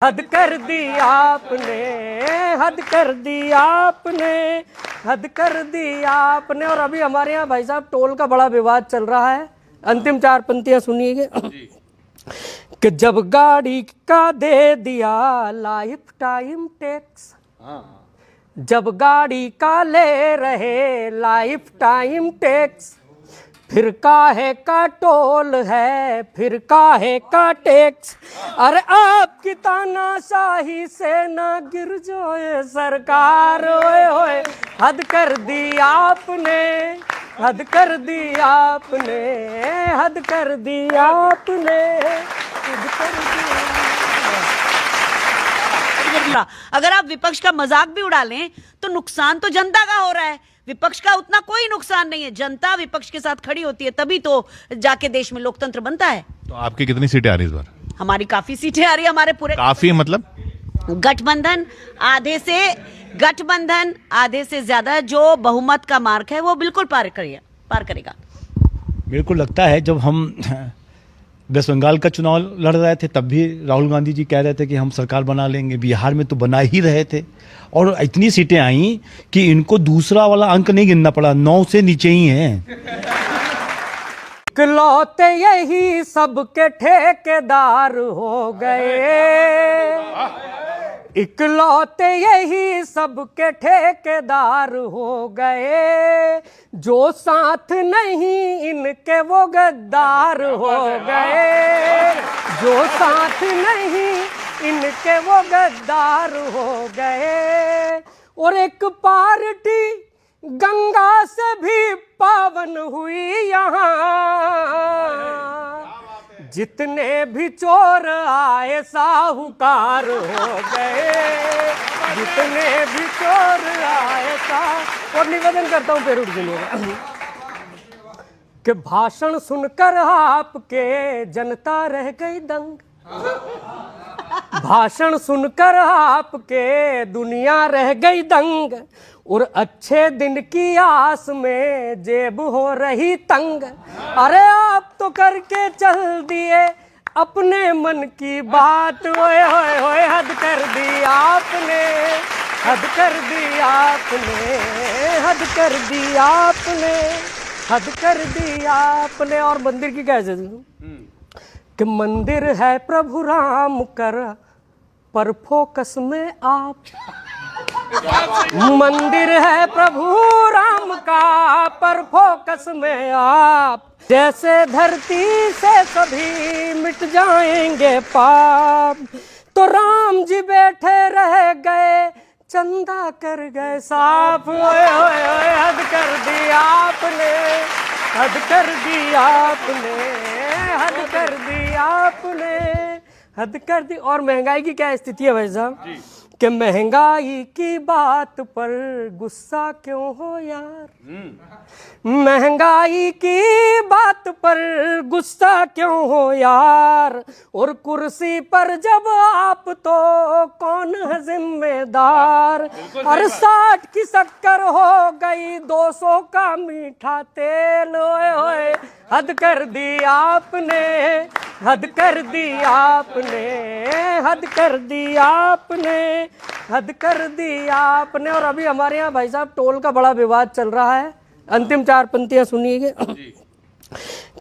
हद कर दी आपने, हद कर दी आपने, हद कर दी आपने। और अभी हमारे यहाँ भाई साहब टोल का बड़ा विवाद चल रहा है। अंतिम चार पंक्तियां सुनिएगा कि जब गाड़ी का दे दिया लाइफ टाइम टैक्स, जब गाड़ी का ले रहे लाइफ टाइम टैक्स, फिर काहे का टोल है, फिर काहे का टैक्स। अरे आपकी तानाशाही से ना गिर जाए सरकार। ओए ओए हद कर दी आपने, हद कर दी आपने, हद कर दी आपने, हद कर दी। अगर आप विपक्ष का मजाक भी उड़ा लें तो नुकसान तो जनता का हो रहा है, विपक्ष का उतना कोई नुकसान नहीं है। जनता विपक्ष के साथ खड़ी होती है तभी तो जाके देश में लोकतंत्र बनता है। तो आपकी कितनी सीटें आ रही इस बार? हमारी काफी सीटें आ रही है। हमारे पूरे काफी मतलब गठबंधन आधे से ज्यादा जो बहुमत का मार्क है वो बिल्कुल पार करेगा। मेरे को लगता है जब हम वेस्ट बंगाल का चुनाव लड़ रहे थे तब भी राहुल गांधी जी कह रहे थे कि हम सरकार बना लेंगे। बिहार में तो बना ही रहे थे और इतनी सीटें आई कि इनको दूसरा वाला अंक नहीं गिनना पड़ा, 9 से नीचे ही हैं। इकलौते यही सबके ठेकेदार हो गए, इकलौते यही सबके ठेकेदार हो गए, जो साथ नहीं इनके वो गद्दार हो गए, जो साथ नहीं इनके वो गद्दार हो गए। और एक पार्टी गंगा से भी पावन हुई यहाँ, जितने भी चोर आए साहूकार हो गए, जितने भी चोर आए और निवेदन करता हूँ पेरुट के लिए कि भाषण सुनकर आपके जनता रह गई दंग, भाषण सुनकर आपके दुनिया रह गई दंग, और अच्छे दिन की आस में जेब हो रही तंग। अरे आप तो करके चल दिए अपने मन की बात, ओए होए होए हद कर दी आपने, हद कर दी आपने, हद कर दी आपने, हद कर दी आपने। और मंदिर की कैसे कि मंदिर है प्रभु राम कर पर फोकस में आप, मंदिर है प्रभु राम का पर फोकस में आप, जैसे धरती से सभी मिट जाएंगे पाप, तो राम जी बैठे रह गए चंदा कर गए साफ। ओए ओए ओए हद कर दी आपने, हद कर दी आपने, हद कर दी आपने, हद कर दी। और महंगाई की क्या स्थिति है भाई साहब कि महंगाई की बात पर गुस्सा क्यों हो यार, महंगाई की बात पर गुस्सा क्यों हो यार, और कुर्सी पर जब आप तो कौन है जिम्मेदार। और 60 की शक्कर हो गई 200 का मीठा तेल, ओए ओए हद कर दी आपने, हद कर दी आपने, हद कर दी आपने, हद कर दी आपने। और अभी हमारे यहाँ भाई साहब टोल का बड़ा विवाद चल रहा है। अंतिम चार पंक्तियां सुनिएगा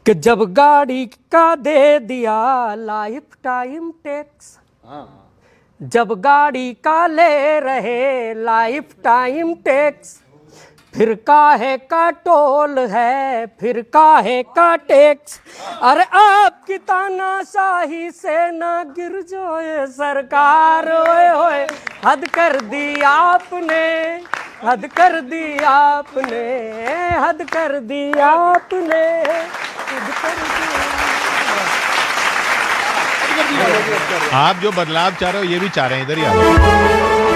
कि जब गाड़ी का दे दिया लाइफ टाइम टैक्स, जब गाड़ी का ले रहे लाइफ टाइम टैक्स, फिर काहे का टोल है, फिर काहे का टैक्स। अरे आपकी तानाशाही से ना गिर जाए सरकार। ओए ओए हद कर दी आपने, हद कर दी आपने, हद कर दी आपने, हद कर दी। आप जो बदलाव चाह रहे हो ये भी चाह रहे हैं, इधर ही आ